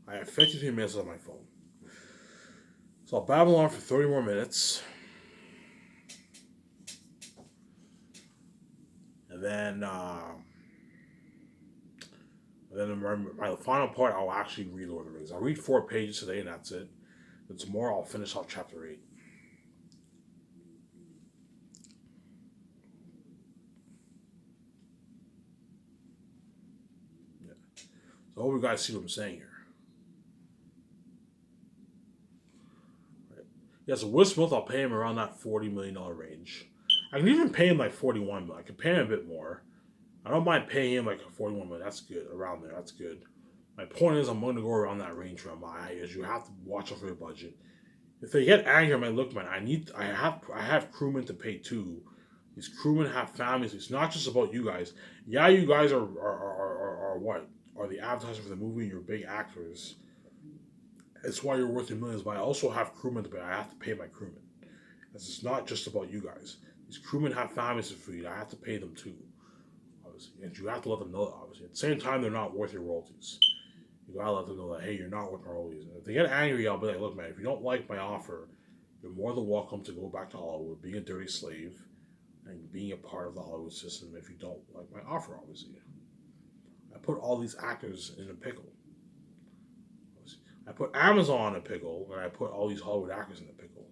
I have 53 minutes on my phone. So I'll babble on for 30 more minutes. And then, my final part, I'll actually read Lord of the Rings. I'll read 4 pages today, and that's it. And tomorrow, I'll finish off chapter 8. Yeah. So I hope you guys see what I'm saying here. Right. Yeah, so Will Smith, I'll pay him around that $40 million range. I can even pay him like 41 million. I can pay him a bit more. I don't mind paying him like 41 million. That's good. Around there, that's good. My point is, I'm going to go around that range for my as you have to watch out for your budget. If they get angry, I might look, man. I have crewmen to pay too. These crewmen have families. It's not just about you guys. Yeah, you guys are what? Are the advertisers for the movie and you're big actors. It's why you're worth your millions, but I also have crewmen to pay. I have to pay my crewmen. It's not just about you guys. These crewmen have families to feed. I have to pay them too, obviously. And you have to let them know that, obviously. At the same time, they're not worth your royalties. You gotta let them know that, hey, you're not worth my royalties. And if they get angry, I'll be like, look, man, if you don't like my offer, you're more than welcome to go back to Hollywood, being a dirty slave, and being a part of the Hollywood system if you don't like my offer, obviously. I put all these actors in a pickle. I put Amazon in a pickle, and I put all these Hollywood actors in a pickle.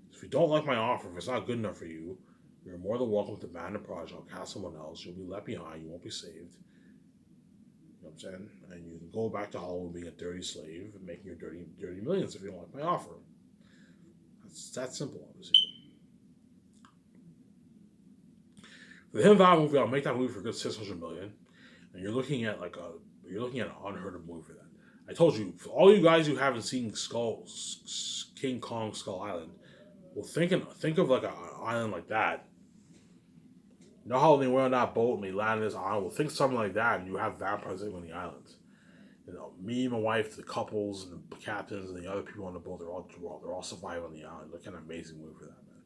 So if you don't like my offer, if it's not good enough for you, you're more than welcome to ban the project. I'll cast someone else. You'll be left behind. You won't be saved. You know what I'm saying? And you can go back to Hollywood being a dirty slave and making your dirty millions if you don't like my offer. That's that simple, obviously. For the Hidden Valley movie, I'll make that movie for a good 600 million. And you're looking at an unheard of movie for that. I told you, for all you guys who haven't seen King Kong Skull Island, well, think of like an island like that. You know how they went on that boat and they landed this island? Well, think something like that, and you have vampires living on the island. You know, me, my wife, the couples, and the captains, and the other people on the boat, they're all surviving on the island. Look at an amazing movie for that, man.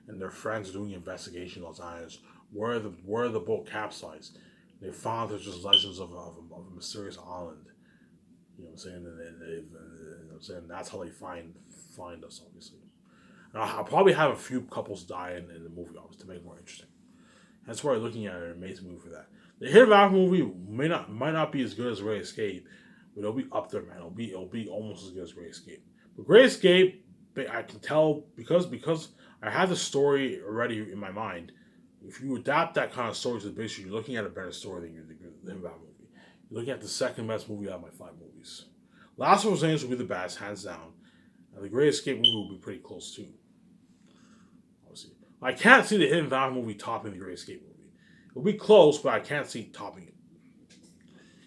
And their friends are doing investigation on those islands. Where the boat capsized? They found there's just legends of a mysterious island. You know what I'm saying? You know what I'm saying? That's how they find us, obviously. And I'll probably have a few couples die in the movie, obviously, to make it more interesting. That's why I'm looking at an amazing movie for that. The Hidden Valley movie might not be as good as Great Escape, but it'll be up there, man. It'll be almost as good as Great Escape. But Great Escape, I can tell because I have the story already in my mind. If you adapt that kind of story to the big screen, you're looking at a better story than the Hidden Valley movie. You're looking at the second best movie out of my 5 movies. Last of Us will be the best, hands down. And the Great Escape movie will be pretty close too. Obviously, I can't see the Hidden Valley movie topping the Great Escape movie. It'll be close, but I can't see topping it.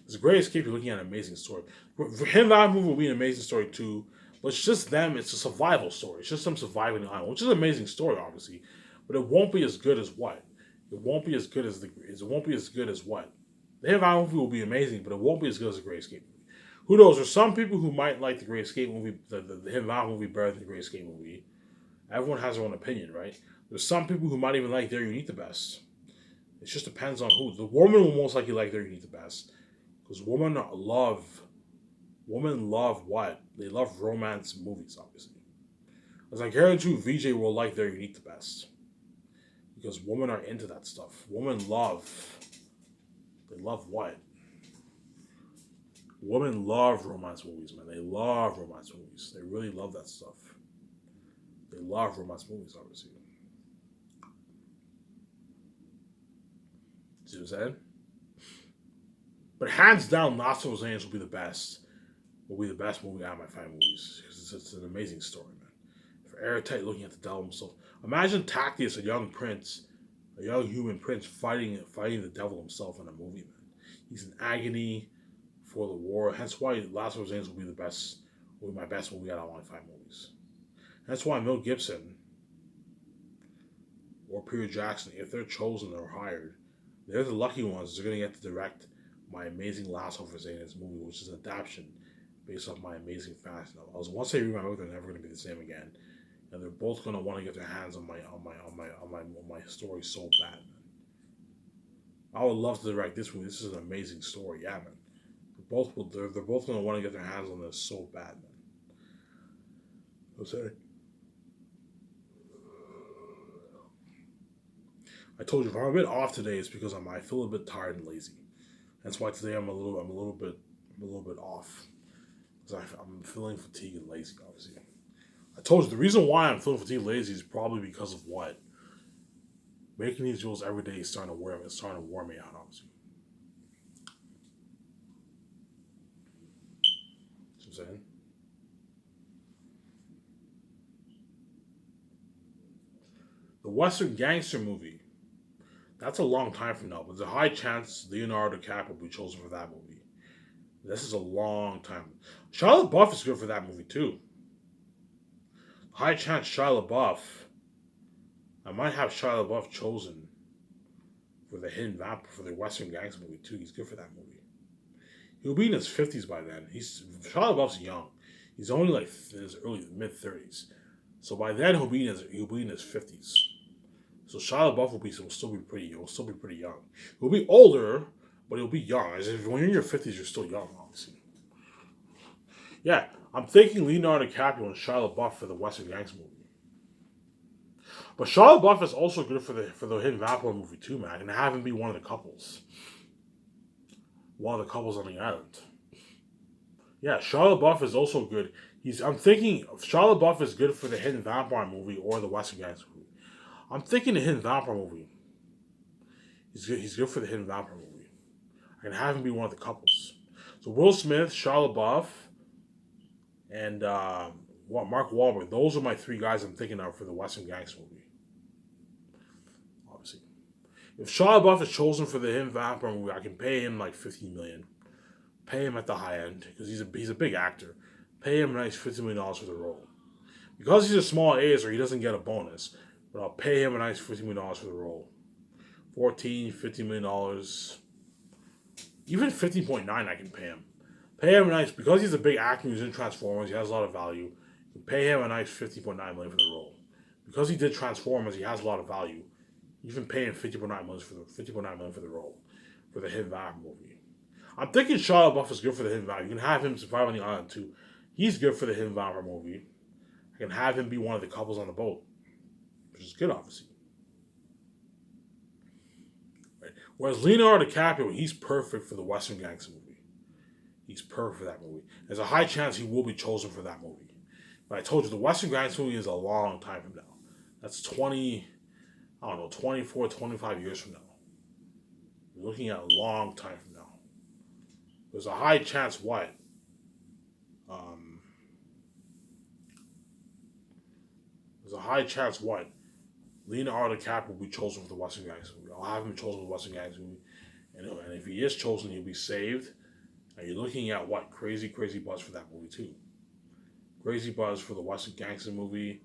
It's a Great Escape. You're looking at an amazing story. For Hidden Valley movie will be an amazing story too. But it's just them. It's a survival story. It's just them surviving the island, which is an amazing story, obviously. But it won't be as good as what? It won't be as good as It won't be as good as what? The Hidden Valley movie will be amazing, but it won't be as good as the Great Escape movie. Who knows? There's some people who might like the Great Escape movie, the Hidden Valley movie better than the Great Escape movie. Everyone has their own opinion, right? There's some people who might even like There You Eat the Best. It just depends on who. The woman will most likely like There You Eat the Best. Because women love what? They love romance movies, obviously. As I guarantee you, VJ will like There You Eat the Best. Because women are into that stuff. They love what? Women love romance movies, man. They love romance movies. They really love that stuff. They love romance movies, obviously. See what I'm saying? But hands down, Last of Us will be the best. Will be the best movie out of my 5 movies. Because it's an amazing story, man. For Airtight looking at the devil himself. Imagine Tactius, a young prince, a young human prince fighting the devil himself in a movie, man. He's in agony for the war. Hence why Last of Us will be my best movie out of my 5 movies. That's why Mel Gibson or Peter Jackson, if they're chosen or hired, they're the lucky ones. They're going to get to direct my amazing Last of Us movie, which is an adaptation based off my amazing fantasy novel. Once they read my book, they're never going to be the same again, and they're both going to want to get their hands on my story so bad. Man. I would love to direct this movie. This is an amazing story, yeah, man. they're both gonna want to get their hands on this so bad, man. I'm sorry. I told you if I'm a bit off today, it's because I feel a bit tired and lazy. That's why today I'm a little bit off because I'm feeling fatigued and lazy. Obviously, I told you the reason why I'm feeling fatigued and lazy is probably because of what making these rules every day is starting to wear. It's starting to wear me out. Obviously, you know what I'm saying. The Western gangster movie. That's a long time from now, but there's a high chance Leonardo DiCaprio will be chosen for that movie. This is a long time. Shia LaBeouf is good for that movie too. High chance Shia LaBeouf. I might have Shia LaBeouf chosen for the Hidden Vamp for the Western Gangster movie too. He's good for that movie. He'll be in his 50s by then. Shia LaBeouf's young. He's only like in his early mid 30s. So by then he'll be in his 50s. So Shia LaBeouf will still be pretty young. He'll be older, but he'll be young. As if when you're in your 50s, you're still young, obviously. Yeah, I'm thinking Leonardo DiCaprio and Shia LaBeouf for the Western Gangster movie. But Shia LaBeouf is also good for the Hidden Vampire movie too, man. And have him be one of the couples. One of the couples on the island. Yeah, Shia LaBeouf is also good. I'm thinking Shia LaBeouf is good for the Hidden Vampire movie or the Western Gangster movie. I'm thinking the Hidden Vampire movie. He's good for the Hidden Vampire movie. I can have him be one of the couples. So Will Smith, Shia LaBeouf, and Mark Wahlberg. Those are my three guys I'm thinking of for the Western Gangster movie. Obviously, if Shia LaBeouf is chosen for the Hidden Vampire movie, I can pay him like $15 million. Pay him at the high end because he's a big actor. Pay him a nice $50 million for the role. Because he's a small A-lister, he doesn't get a bonus. But I'll pay him a nice $50 million for the role. $15 million. Even 15.9 I can pay him. Pay him a nice, because he's a big actor, he's in Transformers, he has a lot of value. You pay him a nice $50.9 million for the role. Because he did Transformers, he has a lot of value. You can pay him $50.9 million for the role. For the Hidden Vampire movie. I'm thinking Shia LaBeouf is good for the Hidden Vampire. You can have him survive on the island too. He's good for the Hidden Vampire movie. I can have him be one of the couples on the boat. Which is good, obviously. Right. Whereas Leonardo DiCaprio, he's perfect for the Western Gangster movie. He's perfect for that movie. There's a high chance he will be chosen for that movie. But I told you, the Western Gangster movie is a long time from now. That's 24, 25 years from now. You're looking at a long time from now. There's a high chance what? Um, there's a high chance what? Leonardo DiCaprio will be chosen for the Western Gangster movie. I'll have him chosen for the Western Gangster movie. And if he is chosen, he'll be saved. And you're looking at what? Crazy buzz for that movie too. Crazy buzz for the Western Gangster movie,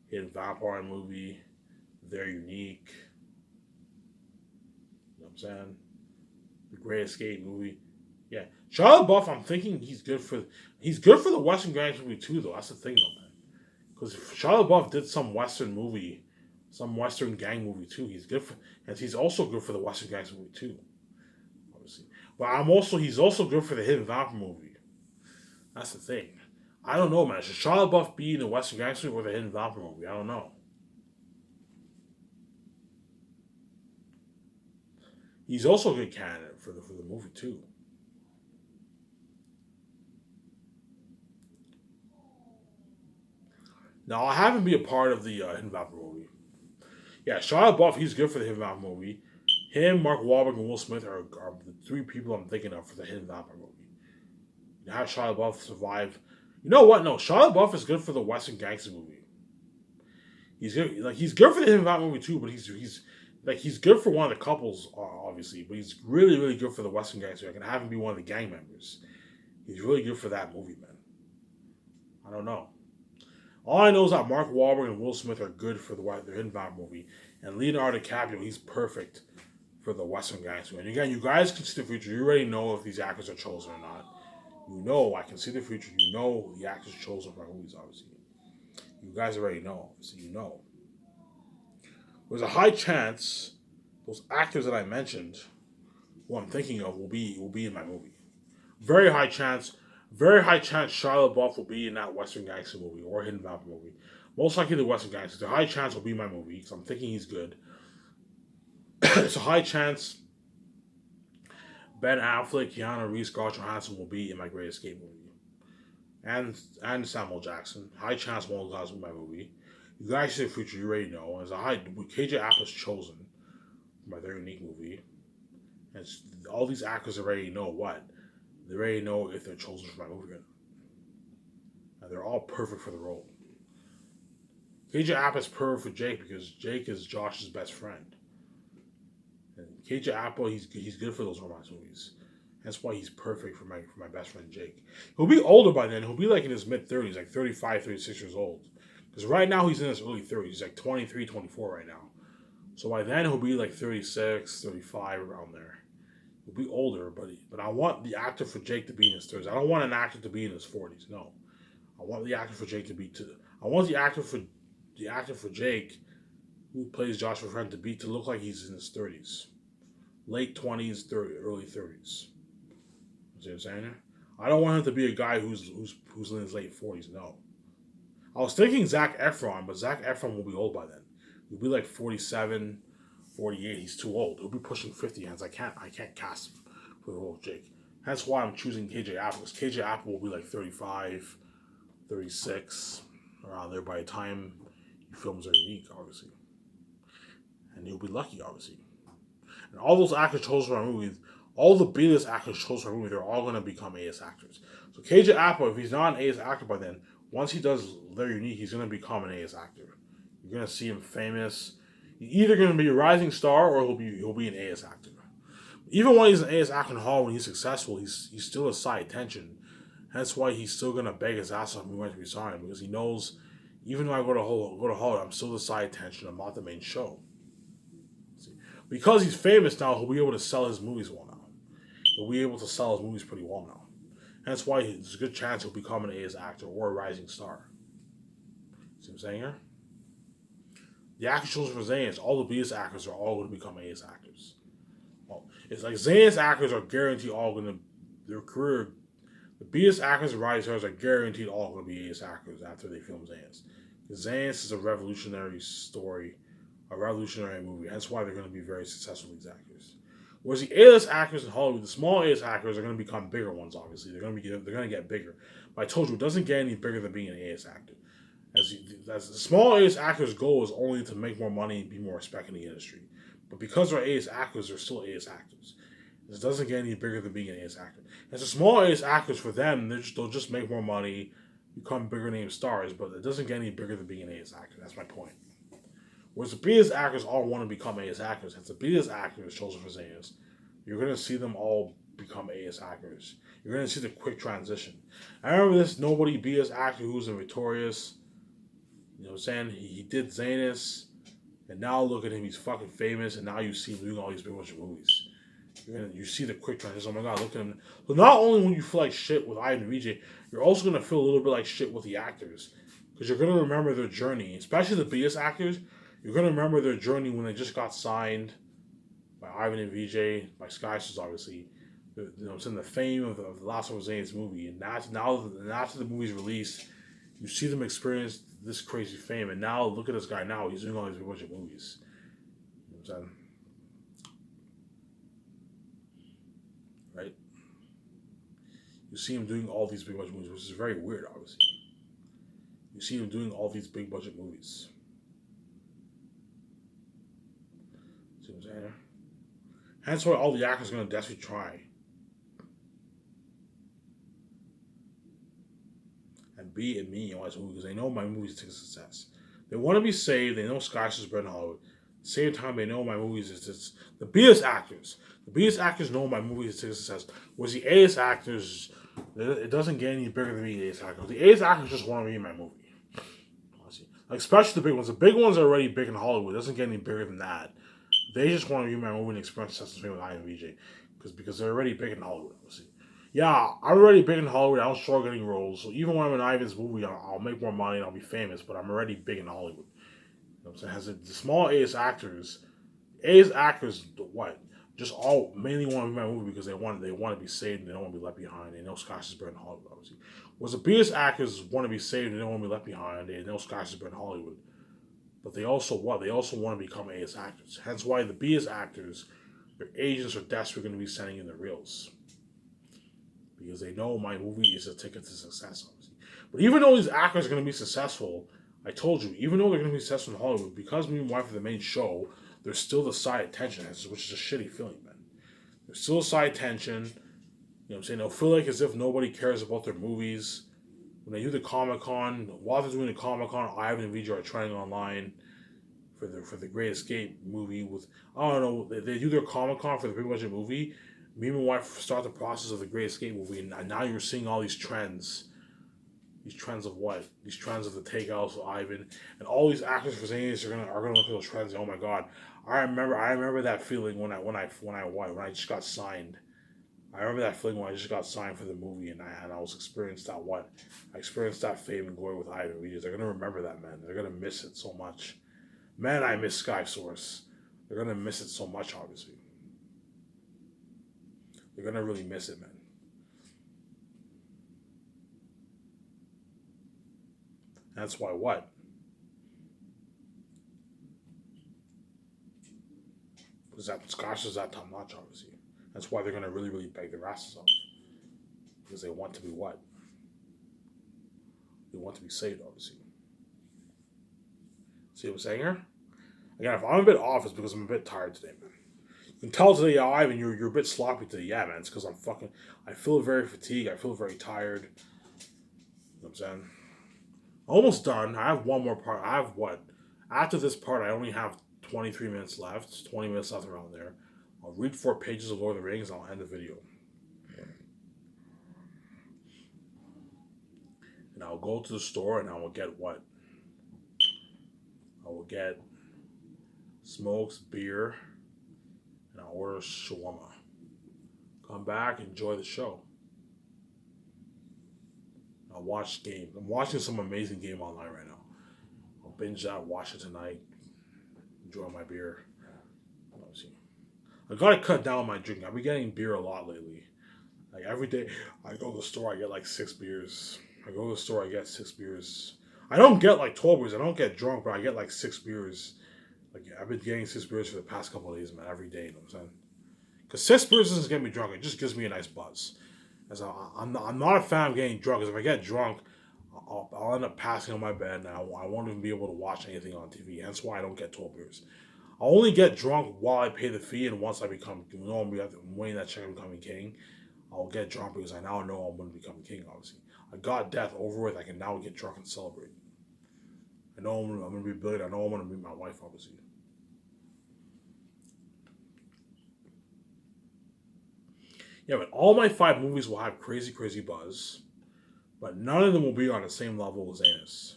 Hidden Vampire movie, They're Unique. You know what I'm saying? The Great Escape movie. Yeah. Shia LaBeouf, I'm thinking he's good for the Western Gangster movie too, though. That's the thing, though, man. Because Shia LaBeouf did some Western gang movie too. And he's also good for the Western Gangster movie too, obviously. But he's also good for the Hidden Vampire movie. That's the thing. I don't know, man. Should Shia LaBeouf be in the Western Gangster movie or the Hidden Vampire movie? I don't know. He's also a good candidate for the movie too. Now I'll have him be a part of the Hidden Vampire movie. Yeah, Shia LaBeouf, he's good for the Hidden Vampire movie. Him, Mark Wahlberg, and Will Smith are the three people I'm thinking of for the Hidden Vampire movie. You have Shia LaBeouf survive. You know what? No, Shia LaBeouf is good for the Western Gangster movie. He's good for the Hidden Vampire movie too, but he's good for one of the couples, obviously. But he's really good for the Western Gangster. I can have him be one of the gang members. He's really good for that movie, man. I don't know. All I know is that Mark Wahlberg and Will Smith are good for the Hidden Vampire movie, and Leonardo DiCaprio, he's perfect for the Western Gangster. And again, you guys can see the future. You already know if these actors are chosen or not. You know, I can see the future. You know the actors chosen for movies, obviously. You guys already know, obviously. You know. There's a high chance those actors that I mentioned, who I'm thinking of, will be in my movie. Very high chance. Very high chance Shia LaBeouf will be in that Western Gangster movie or Hidden Valley movie. Most likely the Western Gangster. The high chance will be my movie because I'm thinking he's good. It's a high chance Ben Affleck, Keanu Reeves, Scarlett Johansson will be in my Great Escape movie, and Samuel Jackson. High chance one of those guys will be my movie. You guys see the future, you already know. As a high, KJ Appa's chosen for my very unique movie, and all these actors already know what they already know if they're chosen for my movie, and they're all perfect for the role. KJ Appa's perfect for Jake because Jake is Josh's best friend. And KJ Apple, he's good for those romance movies. That's why he's perfect for my best friend Jake. He'll be older by then. He'll be like in his mid 30s, like 35, 36 years old. Because right now he's in his early 30s. He's like 23, 24 right now. So by then he'll be like 36, 35, around there. He'll be older, but I want the actor for Jake to be in his 30s. I don't want an actor to be in his 40s. No. I want the actor for Jake to be I want the actor for Jake who plays Joshua Friend to look like he's in his 30s. Late 20s, early 30s. See what I'm saying? I don't want him to be a guy who's in his late 40s. No. I was thinking Zac Efron, but Zac Efron will be old by then. He'll be like 47, 48. He's too old. He'll be pushing 50. Hence, I can't cast him for the role of Jake. Hence why I'm choosing KJ Apple. Because KJ Apple will be like 35, 36, around there by the time he films are unique, obviously. And he'll be lucky, obviously. And all those actors chosen for my movies, all the B-list actors chosen for my movie, they're all going to become A-list actors. So KJ Apple, if he's not an A-list actor by then, once he does They're Unique, he's going to become an A-list actor. You're going to see him famous. He's either going to be a rising star or he'll be an A-list actor. Even when he's an A-list actor in Hollywood, when he's successful, he's still a side attention. That's why he's still going to beg his ass off when he wants to be signed, because he knows even when I go to Hollywood, I'm still the side attention. I'm not the main show. Because he's famous now, he'll be able to sell his movies well now. He'll be able to sell his movies pretty well now. That's why there's a good chance he'll become an A-list actor or a rising star. See what I'm saying here? The actors chosen for Zane's, all the B-list actors are all going to become A-list actors. Well, it's like Zane's actors are guaranteed all going to, their career, the B-list actors and rising stars are guaranteed all going to be A-list actors after they film Zane's. Because Zane's is a revolutionary story, a revolutionary movie. That's why they're going to be very successful, these actors. Whereas the A-list actors in Hollywood, the small A-list actors are going to become bigger ones. Obviously, they're going to get bigger. But I told you, it doesn't get any bigger than being an A-list actor. As the small A-list actors' goal is only to make more money and be more respected in the industry. But because they're A-list actors, they're still A-list actors. It doesn't get any bigger than being an A-list actor. As the small A-list actors, for them, they'll just make more money, become bigger name stars. But it doesn't get any bigger than being an A-list actor. That's my point. Whereas the B-list actors all want to become A-list actors. As the B-list actors chosen for Zane's, you're going to see them all become A-list actors. You're going to see the quick transition. I remember this nobody B-list actor who was in Victorious. You know what I'm saying? He did Zanus, and now look at him. He's fucking famous, and now you see him doing all these big bunch of movies. You see the quick transition. Oh my god, look at him. But not only when you feel like shit with Ivan and VJ, you're also going to feel a little bit like shit with the actors. Because you're going to remember their journey, especially the B-list actors. You're going to remember their journey when they just got signed by Ivan and VJ, by Skystars, obviously. You know, it's in the fame of the Last of Zane's movie. And after the movie's released, you see them experience this crazy fame. And now, look at this guy now. He's doing all these bunch of movies. You know what I'm saying? Right? You see him doing all these big budget movies, which is very weird, obviously. You see him doing all these big budget movies. See what I'm saying? Hence why all the actors are going to desperately try and be in me in this movie because they know my movie's a success. They want to be saved. They know Skystars bred in Hollywood. At the same time, they know my movies is the B-list actors. The B-list actors know my movies is a success. Whereas the A-list actors, it doesn't get any bigger than the A-list actors. The A-list actors just want to be in my movie. Like, especially the big ones. The big ones are already big in Hollywood. It doesn't get any bigger than that. They just want to be in my movie and experience success with I and VJ. Because they're already big in Hollywood, obviously. Yeah, I'm already big in Hollywood. I don't struggle getting roles. So even when I'm in Ivan's movie, I'll make more money and I'll be famous. But I'm already big in Hollywood. You know what I'm saying? The small A-list actors, what? just all mainly want to be my movie because they want to be saved and they don't want to be left behind. They know Scotch is better in Hollywood, obviously. Whereas the biggest actors want to be saved and they don't want to be left behind. They know Scotch is better in Hollywood, but they also what? They also want to become A-list actors. Hence why the B-list actors, their agents are desperately going to be sending in their reels because they know my movie is a ticket to success, obviously. But even though these actors are going to be successful, I told you, even though they're going to be successful in Hollywood, because me and my wife are the main show, there's still the side attention, which is a shitty feeling, man. There's still a side attention. You know what I'm saying? They'll feel like as if nobody cares about their movies. When they do the Comic Con, while they're doing the Comic Con, Ivan and VJ are trying online for the Great Escape movie with I don't know they do their Comic Con for the big budget movie. Me and my wife start the process of the Great Escape movie, and now you're seeing all these trends. These trends of what? These trends of the takeouts of Ivan and all these actors for Zanies are gonna look at those trends. And, oh my god, I remember that feeling when I just got signed. I remember that feeling when I just got signed for the movie and I was experienced that what? I experienced that fame and glory with Ivan. They're gonna remember that, man. They're gonna miss it so much. Man, I miss Sky Source. They're gonna miss it so much, obviously. They're gonna really miss it, man. That's why what? Because that Scotch is that top notch, obviously. That's why they're gonna really, really beg their asses off. Because they want to be what? They want to be saved, obviously. See what I'm saying here? Again, if I'm a bit off, it's because I'm a bit tired today, man. You can tell today, yeah, Ivan, you're a bit sloppy today. Yeah, man, it's because I feel very fatigued. I feel very tired. You know what I'm saying? Almost done. I have one more part. I have what? After this part, I only have 23 minutes left. 20 minutes left around there. I'll read 4 pages of Lord of the Rings and I'll end the video. And I'll go to the store and I will get what? I will get smokes, beer, and I'll order shawarma. Come back, enjoy the show. I'll watch games. I'm watching some amazing game online right now. I'll binge that, watch it tonight, enjoy my beer. Let me see. I gotta cut down my drinking. I've been getting beer a lot lately. Like every day, I go to the store, I get like 6 beers. I go to the store, I get 6 beers. I don't get like 12 beers. I don't get drunk, but I get like 6 beers. Like I've been getting 6 beers for the past couple of days, man. Every day, you know what I'm saying? Because 6 beers doesn't get me drunk. It just gives me a nice buzz. As I'm not a fan of getting drunk. Because if I get drunk, I'll end up passing on my bed, and I won't even be able to watch anything on TV. Hence why I don't get 12 beers. I only get drunk while I pay the fee, and once I become, I'm waiting that check I'm becoming king. I'll get drunk because I now know I'm going to become king. Obviously, I got death over with. I can now get drunk and celebrate. I know I'm going to be big. I know I'm going to meet my wife. Obviously, yeah. But all my 5 movies will have crazy, crazy buzz, but none of them will be on the same level as Zanus.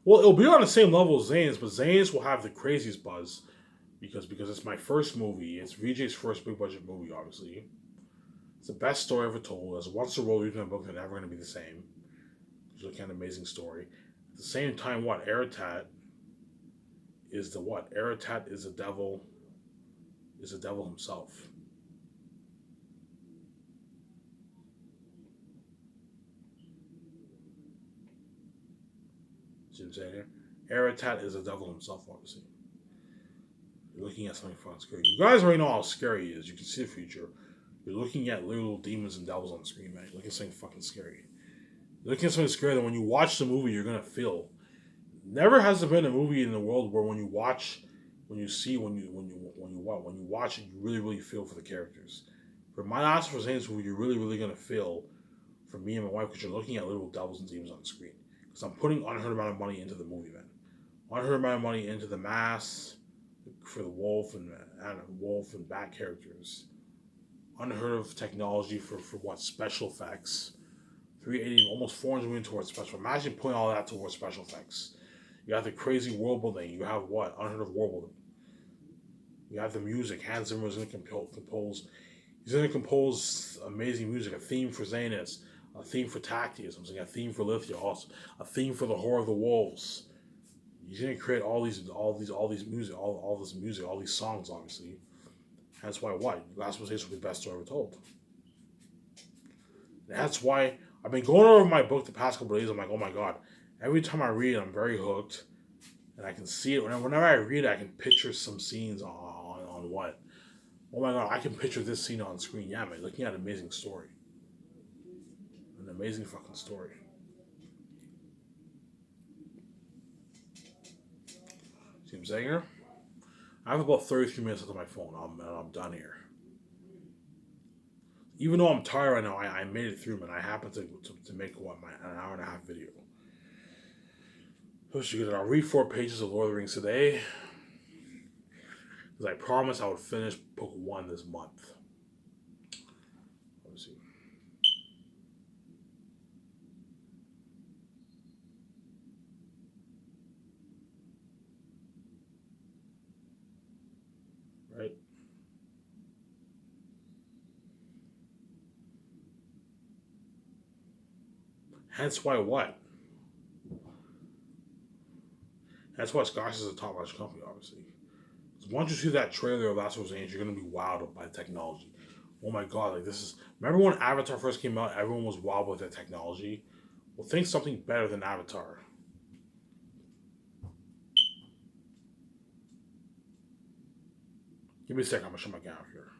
Well, it'll be on the same level as Zanus, but Zanus will have the craziest buzz because it's my first movie. It's VJ's first big budget movie, obviously. It's the best story ever told. As once the world reads my book, they're never going to be the same. It's really kind of amazing story. At the same time, what Aratat is the what? Aratat is the devil. Is the devil himself. See what I'm saying here? Aratat is the devil himself, obviously. You're looking at something fucking scary. You guys already know how scary he is. You can see the future. You're looking at little demons and devils on the screen, man. You're looking at something fucking scary. You're looking at something scary that when you watch the movie, you're gonna feel. Never has there been a movie in the world where when you watch, when you see, when you watch it, you really, really feel for the characters. For my last for Zane's movie, you're really, really gonna feel for me and my wife because you're looking at little devils and demons on the screen. Because I'm putting unheard amount of money into the movie, man. Unheard amount of money into the mask for the wolf and bat characters. Unheard of technology for what special effects. 380, almost 400 million towards special. Imagine putting all that towards special effects. You have the crazy world building. You have what? Unheard of world building. You have the music. Hans Zimmer is going to compose. He's going to compose amazing music. A theme for Zanus. A theme for Tactius. I'm saying a theme for Lithia. Also, a theme for the Horror of the Wolves. He's going to create all these music, all this music, all these songs, obviously. That's why what? Last Mistakes will be the best story ever told. That's why I've been going over my book the past couple of days. I'm like, oh my god. Every time I read it, I'm very hooked. And I can see it. Whenever I read it, I can picture some scenes on what? Oh my god, I can picture this scene on screen. Yeah, man. Looking at an amazing story. An amazing fucking story. See what I'm saying here? I have about 33 minutes left on my phone. I'm done here. Even though I'm tired right now, I made it through, man. I happened to make what an hour and a half video. I'll read 4 pages of Lord of the Rings today, because I promised I would finish book 1 this month. Let me see. Right? Hence why what? That's why Scotch is a top notch company, obviously. Once you see that trailer of Last of Us Age, you're gonna be wowed by the technology. Oh my god, like this is. Remember when Avatar first came out? Everyone was wild with the technology. Well, think something better than Avatar. Give me a second. I'm gonna shut my camera here.